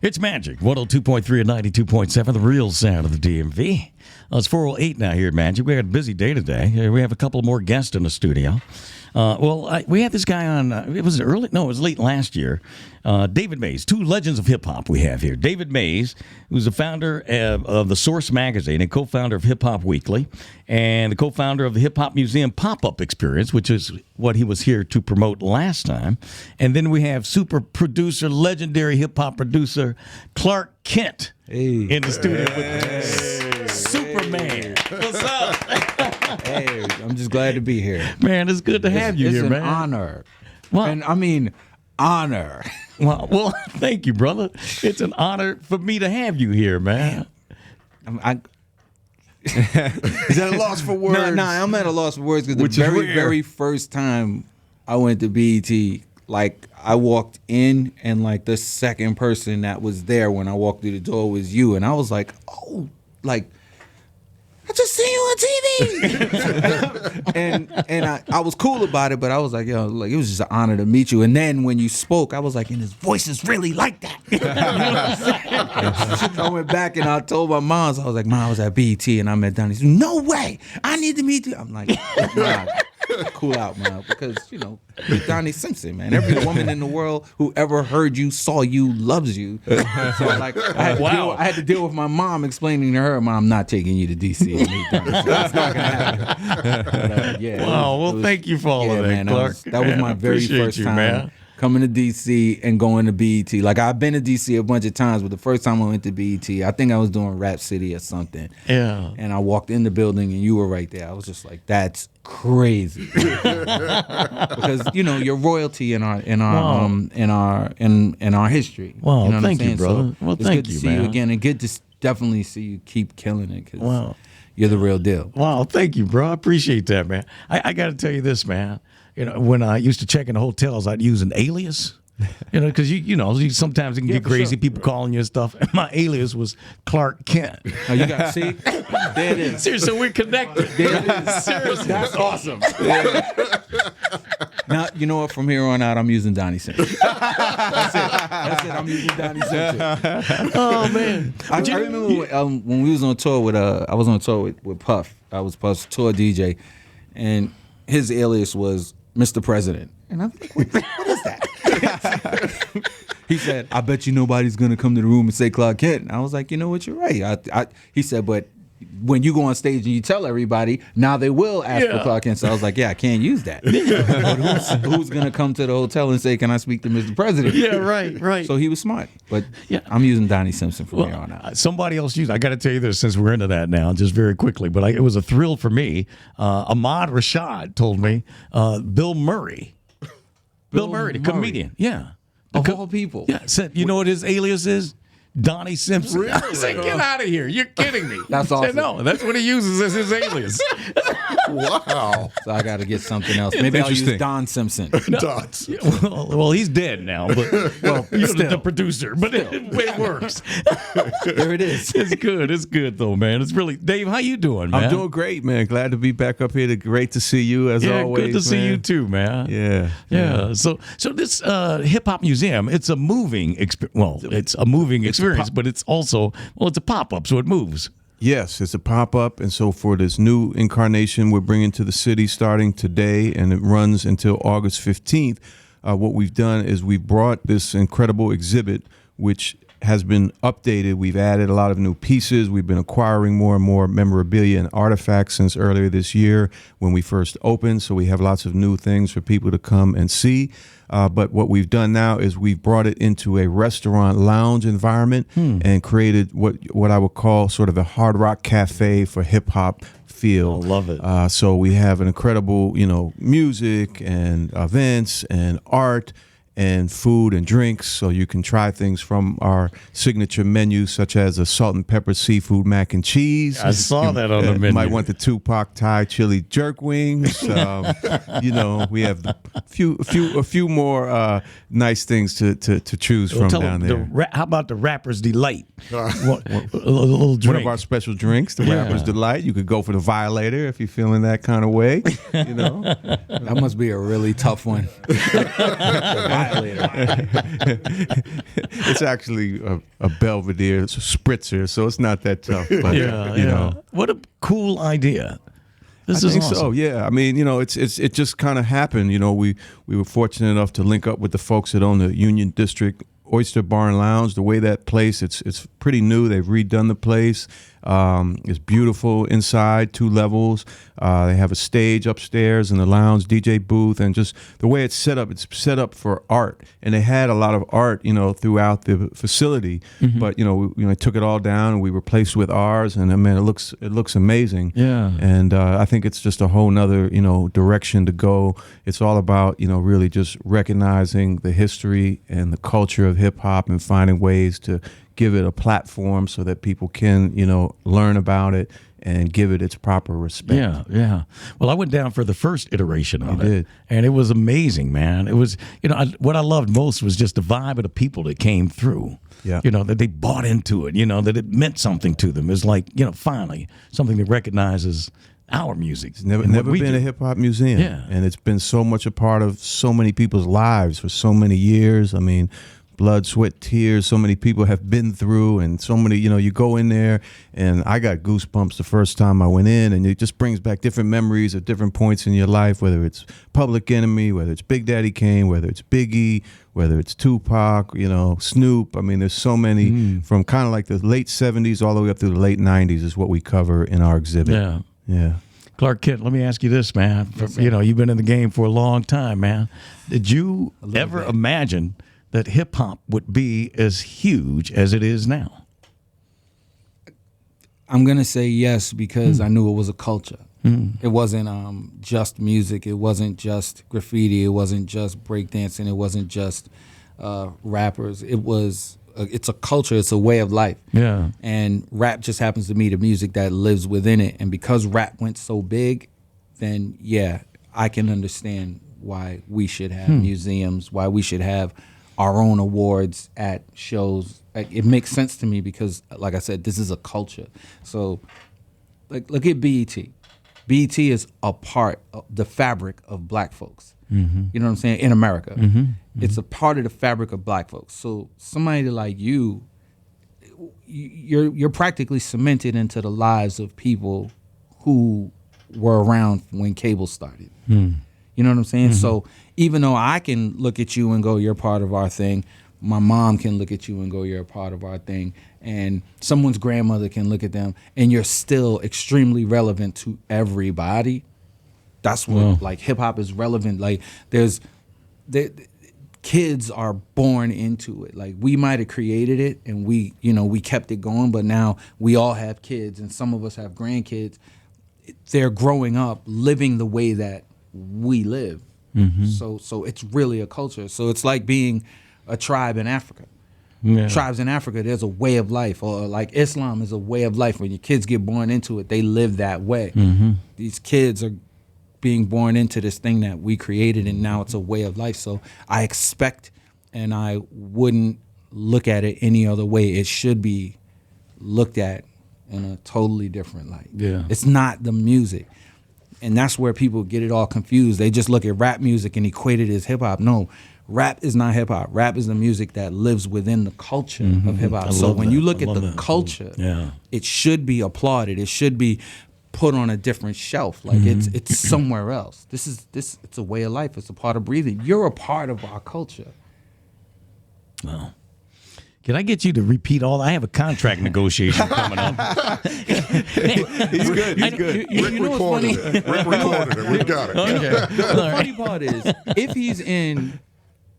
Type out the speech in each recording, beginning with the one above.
It's Magic, 102.3 and 92.7, the real sound of the DMV. It's 4:08 now here at Magic. We had a busy day today. We have a couple more guests in the studio. We had this guy on, it was early, no, it was late last year. David Mays, two legends of hip-hop we have here. David Mays, who's the founder of The Source magazine and co-founder of Hip Hop Weekly, and the co-founder of the Hip Hop Museum Pop-Up Experience, which is what he was here to promote last time. And then we have super producer, legendary hip-hop producer, Clark Kent in the studio with us. Superman. What's up? Hey, I'm just glad to be here. Man, it's good to have you here, man. It's an honor. Well, and I mean, honor. Well, thank you, brother. It's an honor for me to have you here, man. Is that a loss for words? No, I'm at a loss for words because the very first time I went to BET, like I walked in and like the second person that was there when I walked through the door was you, and I was like, oh, like I just seen you on TV. and I was cool about it, but I was like, yo, like it was just an honor to meet you. And then when you spoke, I was like, and his voice is really like that. You know what I'm saying? I went back and I told my mom, I was like, Mom, I was at BET and I met Donnie. She said, no way, I need to meet you. I'm like, nah, cool out, man, because you know, Donnie Simpson, man. Every woman in the world who ever heard you, saw you, loves you. So like, I had to deal with my mom explaining to her, Mom, I'm not taking you to DC and meet Donnie. So that's not gonna happen. But, yeah. Wow. Well, thank you for all of that, man, Clark. That was my very first time coming to DC and going to BET. Like I've been to DC a bunch of times, but the first time I went to BET, I think I was doing Rap City or something. Yeah. And I walked in the building and you were right there. I was just like, that's crazy. Because you know, you're royalty in our history. Wow, you know thank you, brother. So well, it's thank good to you, see man. you again, and good to definitely see you keep killing it. Cause you're the real deal. Wow, thank you, bro. I appreciate that, man. I got to tell you this, man. You know, when I used to check in the hotels, I'd use an alias. You know, because you know, sometimes it can get crazy. Sure. People calling you and stuff. And my alias was Clark Kent. Oh, you got see? There it is. Seriously, we're connected. There it is. Seriously, that's awesome. Yeah. Now you know what? From here on out, I'm using Donnie Simpson. That's it. I'm using Donnie Simpson. Oh man! I remember when we was on tour with I was on tour with Puff. I was Puff's tour DJ, and his alias was Mr. President. And I'm like, what is that? He said, I bet you nobody's going to come to the room and say Clark Kent. And I was like, you know what, you're right. He said, but when you go on stage and you tell everybody, now they will ask for Clark Kent. So I was like, yeah, I can't use that. But who's going to come to the hotel and say, can I speak to Mr. President? Yeah, right. So he was smart. But I'm using Donnie Simpson from here on out. Somebody else used, I got to tell you this since we're into that now, just very quickly, but it was a thrill for me. Ahmad Rashad told me Bill Murray. Bill Murray, the comedian. Yeah. Of all people. Yeah. Said, you know what his alias is? Donnie Simpson. Really? I said, get out of here. You're kidding me. That's awesome. Said, no, that's what he uses as his alias. Wow. So I got to get something else. Maybe I'll use Don Simpson. Dots. Well, he's dead now, but you're the producer. But it works. There it is. It's good. It's good though, man. It's really Dave. How you doing, man? I'm doing great, man. Glad to be back up here. Great to see you as always. Good to see you too, man. Yeah. So this hip hop museum, it's a moving experience. Well, it's a moving experience, but it's also it's a pop up, so it moves. Yes, it's a pop-up, and so for this new incarnation we're bringing to the city starting today, and it runs until August 15th, what we've done is we've brought this incredible exhibit, which has been updated. We've added a lot of new pieces. We've been acquiring more and more memorabilia and artifacts since earlier this year when we first opened, so we have lots of new things for people to come and see. But what we've done now is we've brought it into a restaurant lounge environment and created what I would call sort of a hard rock cafe for hip hop feel. I love it. So we have an incredible, music and events and art and food and drinks, so you can try things from our signature menu, such as a salt and pepper seafood mac and cheese. I saw that on the menu. You might want the Tupac Thai chili jerk wings. We have a few more nice things to choose from down there. How about the Rapper's Delight? A little drink. One of our special drinks, the Rapper's Delight. You could go for the Violator if you're feeling that kind of way. That must be a really tough one. Violator. It's actually a Belvedere, it's a spritzer, so it's not that tough. But, you know. What a cool idea. I This is think awesome. so. Yeah, I mean, you know, it just kind of happened. You know, we were fortunate enough to link up with the folks that own the Union District Oyster Bar and Lounge. The way that place, it's pretty new. They've redone the place. It's beautiful inside, 2 levels. They have a stage upstairs in the lounge, DJ booth, and just the way it's set up for art. And they had a lot of art, you know, throughout the facility. But you know, we took it all down and we replaced with ours. And I mean, it looks amazing. Yeah. And I think it's just a whole nother, you know, direction to go. It's all about, you know, really just recognizing the history and the culture of hip hop and finding ways to give it a platform so that people can, you know, learn about it and give it its proper respect. Yeah. Well, I went down for the first iteration of it, did. and it was amazing, man. It was, you know, what I loved most was just the vibe of the people that came through. Yeah. You know, that they bought into it, you know, that it meant something to them. It's like, you know, finally, something that recognizes our music. It's never been a hip hop museum. Yeah. And it's been so much a part of so many people's lives for so many years. I mean, blood, sweat, tears, so many people have been through, and so many, you know, you go in there, and I got goosebumps the first time I went in, and it just brings back different memories of different points in your life, whether it's Public Enemy, whether it's Big Daddy Kane, whether it's Biggie, whether it's Tupac, you know, Snoop. I mean, there's so many from kind of like the late 70s all the way up through the late 90s is what we cover in our exhibit. Yeah. Clark Kent, let me ask you this, man. You know, you've been in the game for a long time, man. Did you ever imagine that hip hop would be as huge as it is now? I'm gonna say yes because I knew it was a culture. It wasn't just music. It wasn't just graffiti. It wasn't just breakdancing. It wasn't just rappers. It's a culture. It's a way of life. Yeah. And rap just happens to be the music that lives within it. And because rap went so big, then yeah, I can understand why we should have museums, why we should have our own awards at shows. Like, it makes sense to me because, like I said, this is a culture. So, like, look at BET. BET is a part of the fabric of black folks. You know what I'm saying? In America. It's a part of the fabric of black folks. So somebody like you're practically cemented into the lives of people who were around when cable started. You know what I'm saying? So even though I can look at you and go, you're part of our thing, my mom can look at you and go, you're a part of our thing, and someone's grandmother can look at them, and you're still extremely relevant to everybody. That's what, like, hip-hop is relevant. Like, kids are born into it. Like, we might have created it, and we kept it going, but now we all have kids, and some of us have grandkids. They're growing up living the way that we live. So it's really a culture. So it's like being a tribe in Africa. Tribes in Africa, there's a way of life, or like Islam is a way of life. When your kids get born into it, they live that way. These kids are being born into this thing that we created, and now it's a way of life. So I expect, and I wouldn't look at it any other way. It should be looked at in a totally different light. It's not the music. And that's where people get it all confused. They just look at rap music and equate it as hip hop. No, rap is not hip hop. Rap is the music that lives within the culture of hip hop. So when you look at the culture, it should be applauded. It should be put on a different shelf. Like it's somewhere else. It's a way of life. It's a part of breathing. You're a part of our culture. Wow. Can I get you to repeat all? I have a contract negotiation coming up. He's good. He's good. Rick recorded it. Rick recorded it. We got it. Okay. The funny part is, if he's in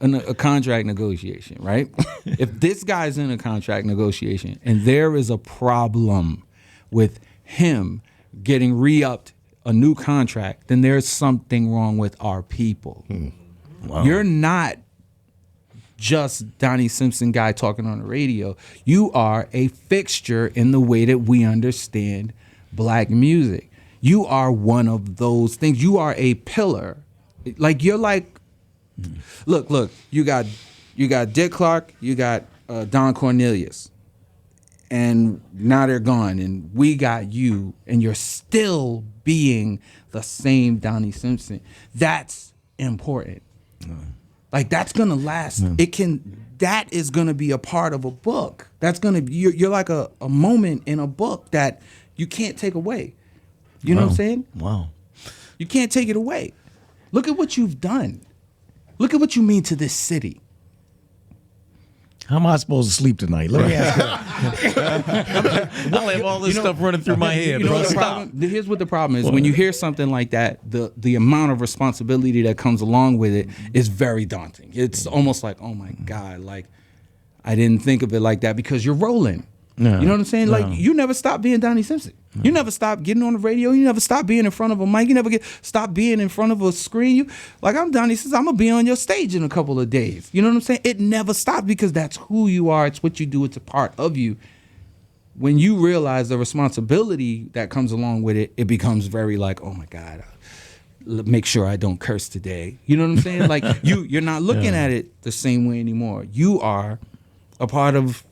a contract negotiation, right? If this guy's in a contract negotiation and there is a problem with him getting re-upped a new contract, then there's something wrong with our people. Wow. You're not just Donnie Simpson guy talking on the radio. You are a fixture in the way that we understand black music. You are one of those things. You are a pillar. Like, you're like, look, you got Dick Clark, you got Don Cornelius, and now they're gone, and we got you, and you're still being the same Donnie Simpson. That's important. Like that's gonna last. That is gonna be a part of a book. That's gonna be you're like a moment in a book that you can't take away. You know what I'm saying? Wow. You can't take it away. Look at what you've done. Look at what you mean to this city. How am I supposed to sleep tonight? Let me ask you. I'll have all this stuff running through my head, bro. Stop. Here's what the problem is. When you hear something like that, the amount of responsibility that comes along with it is very daunting. It's almost like, oh my God, like I didn't think of it like that because you're rolling. No, you know what I'm saying? Like you never stop being Donnie Simpson. You never stop getting on the radio. You never stop being in front of a mic. You never stop being in front of a screen. I'm Donnie Simpson. I'm gonna be on your stage in a couple of days. You know what I'm saying? It never stops because that's who you are. It's what you do. It's a part of you. When you realize the responsibility that comes along with it, it becomes very like, oh my God, make sure I don't curse today. You know what I'm saying? Like you're not looking at it the same way anymore. You are a part of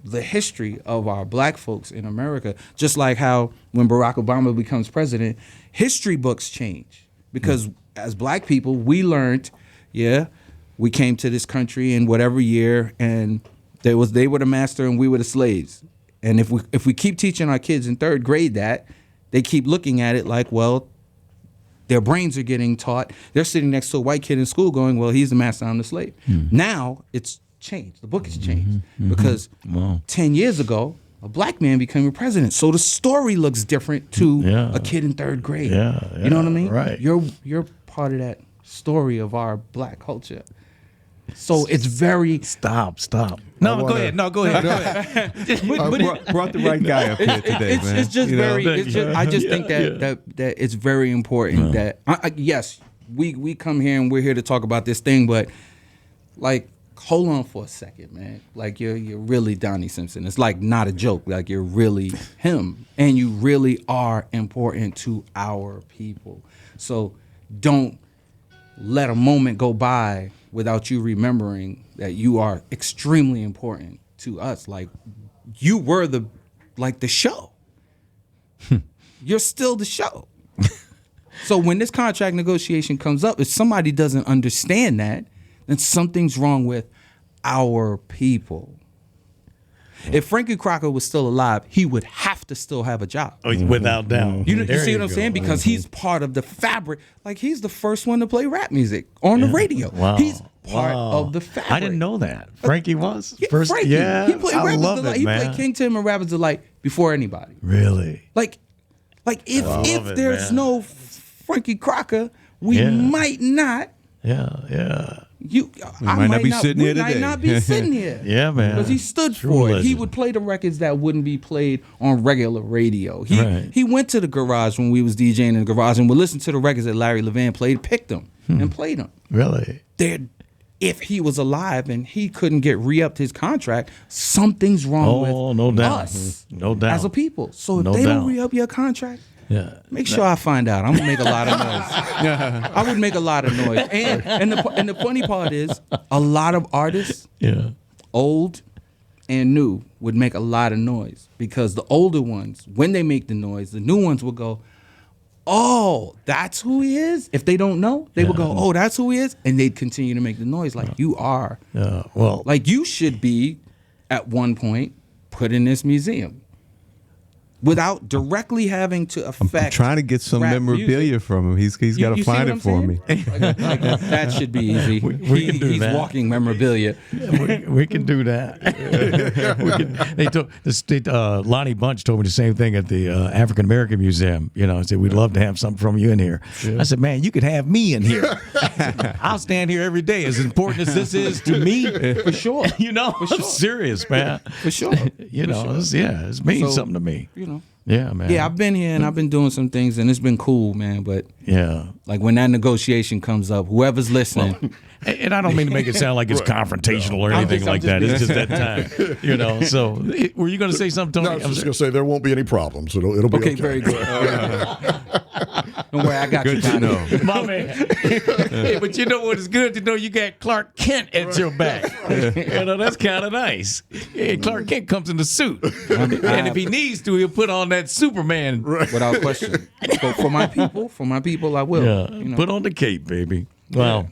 the history of our black folks in America, just like how when Barack Obama becomes president, history books change. Because as black people, we learned, we came to this country in whatever year, and they were the master and we were the slaves. And if we keep teaching our kids in third grade that, they keep looking at it like, well, their brains are getting taught. They're sitting next to a white kid in school going, well, he's the master, I'm the slave. Now it's changed. The book has changed because 10 years ago, a black man became a president. So the story looks different to a kid in third grade. You know what I mean? Right. You're part of that story of our black culture. So it's very Stop. No, go ahead. Go ahead. Brought the right guy up here today, man. It's just very. I just think that it's very important that yes, we come here and we're here to talk about this thing, but like. Hold on for a second, man. Like you're really Donnie Simpson. It's like not a joke. Like you're really him, and you really are important to our people. So don't let a moment go by without you remembering that you are extremely important to us. Like you were the show. You're still the show. So when this contract negotiation comes up, if somebody doesn't understand that, then something's wrong with our people. If Frankie Crocker was still alive, he would have to still have a job. Without doubt. You see what I'm saying? Because he's part of the fabric. Like he's the first one to play rap music on the radio. Wow. He's part of the fabric. I didn't know that. Frankie was first. Frankie. Yeah, He played I Rappers love Delight. it, He man. played King Tim and Rappers Delight before anybody. Really? Like if there's no Frankie Crocker, we might not. Yeah. I might not be sitting here might today. not be sitting here. Yeah, man. Because he stood True for it. legend. He would play the records that wouldn't be played on regular radio. He went to the garage when we was DJing in the garage and would listen to the records that Larry Levan played, picked them, and played them. Really? If he was alive and he couldn't get re-upped his contract, something's wrong with no doubt. us No doubt. as a people. So if No they doubt. don't re-up your contract, Yeah. make sure I find out. I'm gonna make a lot of noise. I would make a lot of noise. And the funny part is, a lot of artists, old and new, would make a lot of noise because the older ones, when they make the noise, the new ones will go, "Oh, that's who he is." If they don't know, they will go, "Oh, that's who he is," and they'd continue to make the noise like you are. Well, Like you should be, at one point, put in this museum. Without directly having to affect. I'm trying to get some rap memorabilia music. from him. He's got to You see find what it for I'm me. saying? Like, that should be easy. We can do he's that. walking memorabilia. we can do that. Lonnie Bunch told me the same thing at the African American Museum. I said, we'd love to have something from you in here. I said, man, you could have me in here. I'll stand here every day. As important as this is to me, For sure. I'm serious, man. For sure. It means something to me. Yeah, man. Yeah, I've been here and I've been doing some things and it's been cool, man. But like when that negotiation comes up, whoever's listening. And I don't mean to make it sound like it's confrontational or anything like that. It's just that time, So, were you going to say something, Tony? No, I was just going to say there won't be any problems. It'll be okay. Very good. Don't worry, I got Good you. to Donnie. know. My man. Hey, but you know what? It's good to know you got Clark Kent at your back. That's kind of nice. Hey, Clark Kent comes in the suit. And if he needs to, he'll put on that Superman. Without question. For my people, I will. Put on the cape, baby. Well,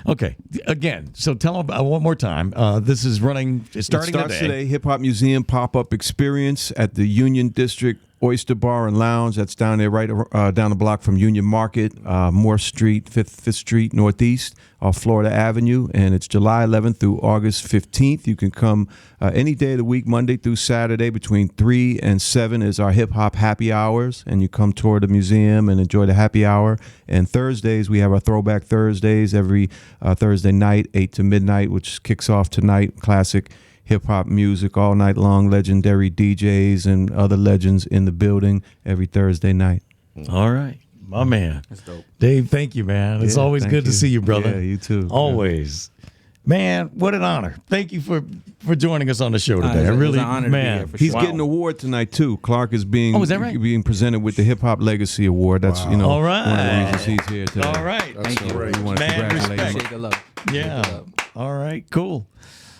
okay. Again, so tell them about one more time. This is running. It's starting it starts today. Hip Hop Museum pop-up experience at the Union District Oyster Bar and Lounge. That's down there, right down the block from Union Market, Morse Street, 5th Street Northeast, off Florida Avenue. And it's July 11th through August 15th. You can come any day of the week, Monday through Saturday, between 3 and 7 is our hip hop happy hours. And you come tour the museum and enjoy the happy hour. And Thursdays, we have our Throwback Thursdays every Thursday night, 8 to midnight, which kicks off tonight. Classic hip-hop music all night long, legendary DJs and other legends in the building every Thursday night. All right. My man. That's dope. Dave, thank you, man. It's always good to see you, brother. Yeah, you too. Always. Man, what an honor. Thank you for joining us on the show today. It was really, an honor to be man. here, for He's sure. getting an award tonight too. Clark is being is that right? being presented with the Hip Hop Legacy Award. That's Wow. one All of the right. reasons he's here today. All right. That's Thank you. great. We want to Man, congratulate him. respect. Appreciate the love. Yeah. All right, cool.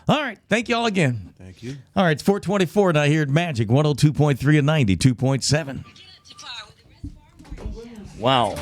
All right. Thank you all again. Thank you. All right, it's 424 now here at Magic 102.3 and 92.7. Wow.